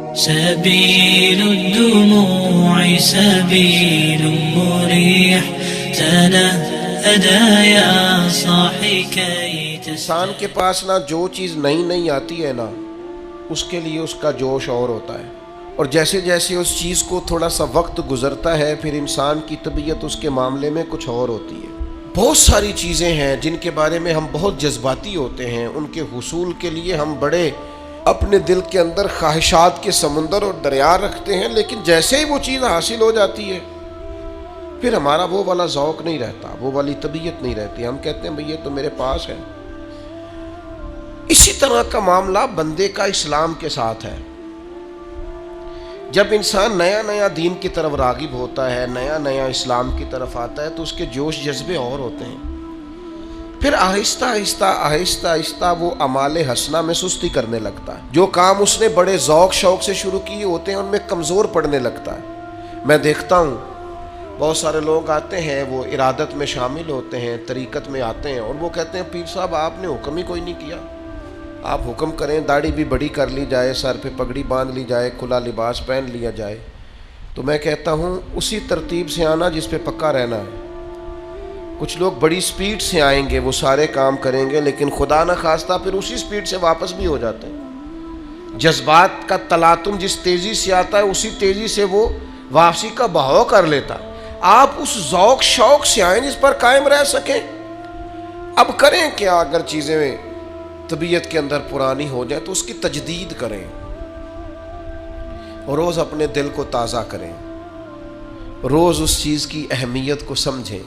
سبيل الدموع سبيل مريح تنهدى يا صاحي كي انسان کے پاس نہ جو چیز نئی نئی آتی ہے نا اس کے لیے اس کا جوش اور ہوتا ہے، اور جیسے جیسے اس چیز کو تھوڑا سا وقت گزرتا ہے پھر انسان کی طبیعت اس کے معاملے میں کچھ اور ہوتی ہے۔ بہت ساری چیزیں ہیں جن کے بارے میں ہم بہت جذباتی ہوتے ہیں، ان کے حصول کے لیے ہم بڑے اپنے دل کے اندر خواہشات کے سمندر اور دریا رکھتے ہیں، لیکن جیسے ہی وہ چیز حاصل ہو جاتی ہے پھر ہمارا وہ والا ذوق نہیں رہتا، وہ والی طبیعت نہیں رہتی، ہم کہتے ہیں بھئی یہ تو میرے پاس ہے۔ اسی طرح کا معاملہ بندے کا اسلام کے ساتھ ہے۔ جب انسان نیا نیا دین کی طرف راغب ہوتا ہے، نیا نیا اسلام کی طرف آتا ہے تو اس کے جوش جذبے اور ہوتے ہیں، پھر آہستہ آہستہ آہستہ آہستہ وہ اعمال حسنہ میں سستی کرنے لگتا ہے، جو کام اس نے بڑے ذوق شوق سے شروع کیے ہوتے ہیں ان میں کمزور پڑنے لگتا ہے۔ میں دیکھتا ہوں بہت سارے لوگ آتے ہیں، وہ ارادت میں شامل ہوتے ہیں، طریقت میں آتے ہیں، اور وہ کہتے ہیں پیر صاحب آپ نے حکم ہی کوئی نہیں کیا، آپ حکم کریں داڑھی بھی بڑی کر لی جائے، سر پہ پگڑی باندھ لی جائے، کھلا لباس پہن لیا جائے۔ تو میں کہتا ہوں اسی ترتیب سے آنا جس پہ پکا رہنا ہے۔ کچھ لوگ بڑی سپیڈ سے آئیں گے، وہ سارے کام کریں گے، لیکن خدا نہ خواستہ پھر اسی سپیڈ سے واپس بھی ہو جاتے ہیں۔ جذبات کا تلاطم جس تیزی سے آتا ہے اسی تیزی سے وہ واپسی کا بہاؤ کر لیتا ہے۔ آپ اس ذوق شوق سے آئیں جس پر قائم رہ سکیں۔ اب کریں کیا؟ اگر چیزیں طبیعت کے اندر پرانی ہو جائے تو اس کی تجدید کریں، اور روز اپنے دل کو تازہ کریں، روز اس چیز کی اہمیت کو سمجھیں،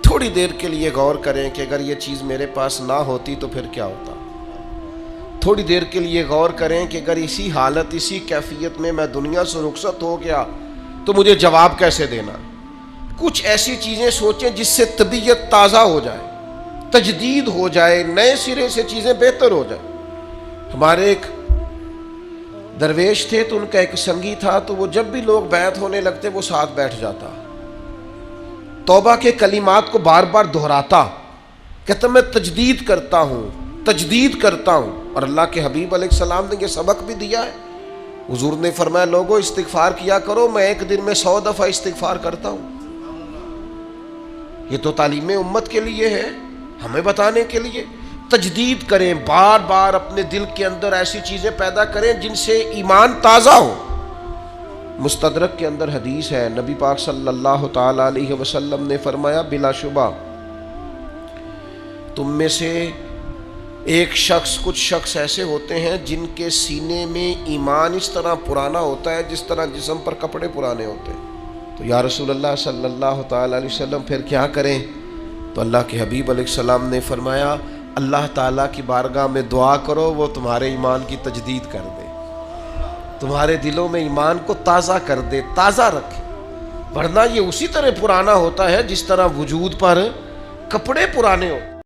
تھوڑی دیر کے لیے غور کریں کہ اگر یہ چیز میرے پاس نہ ہوتی تو پھر کیا ہوتا۔ تھوڑی دیر کے لیے غور کریں کہ اگر اسی حالت اسی کیفیت میں میں دنیا سے رخصت ہو گیا تو مجھے جواب کیسے دینا۔ کچھ ایسی چیزیں سوچیں جس سے طبیعت تازہ ہو جائے، تجدید ہو جائے، نئے سرے سے چیزیں بہتر ہو جائیں۔ ہمارے ایک درویش تھے تو ان کا ایک سنگی تھا، تو وہ جب بھی لوگ بیعت ہونے لگتے وہ ساتھ بیٹھ جاتا، توبہ کے کلمات کو بار بار دہراتا، کہتا میں تجدید کرتا ہوں تجدید کرتا ہوں۔ اور اللہ کے حبیب علیہ السلام نے یہ سبق بھی دیا ہے۔ حضور نے فرمایا لوگوں استغفار کیا کرو، میں ایک دن میں 100 دفعہ استغفار کرتا ہوں۔ یہ تو تعلیم امت کے لیے ہے، ہمیں بتانے کے لیے۔ تجدید کریں، بار بار اپنے دل کے اندر ایسی چیزیں پیدا کریں جن سے ایمان تازہ ہو۔ مستدرک کے اندر حدیث ہے، نبی پاک صلی اللہ تعالی علیہ وسلم نے فرمایا بلا شبہ تم میں سے کچھ شخص ایسے ہوتے ہیں جن کے سینے میں ایمان اس طرح پرانا ہوتا ہے جس طرح جسم پر کپڑے پرانے ہوتے ہیں۔ تو یا رسول اللہ صلی اللہ تعالی علیہ وسلم پھر کیا کریں؟ تو اللہ کے حبیب علیہ السلام نے فرمایا اللہ تعالیٰ کی بارگاہ میں دعا کرو وہ تمہارے ایمان کی تجدید کر دے، تمہارے دلوں میں ایمان کو تازہ کر دے، تازہ رکھے، ورنہ یہ اسی طرح پرانا ہوتا ہے جس طرح وجود پر کپڑے پرانے ہوتے ہیں۔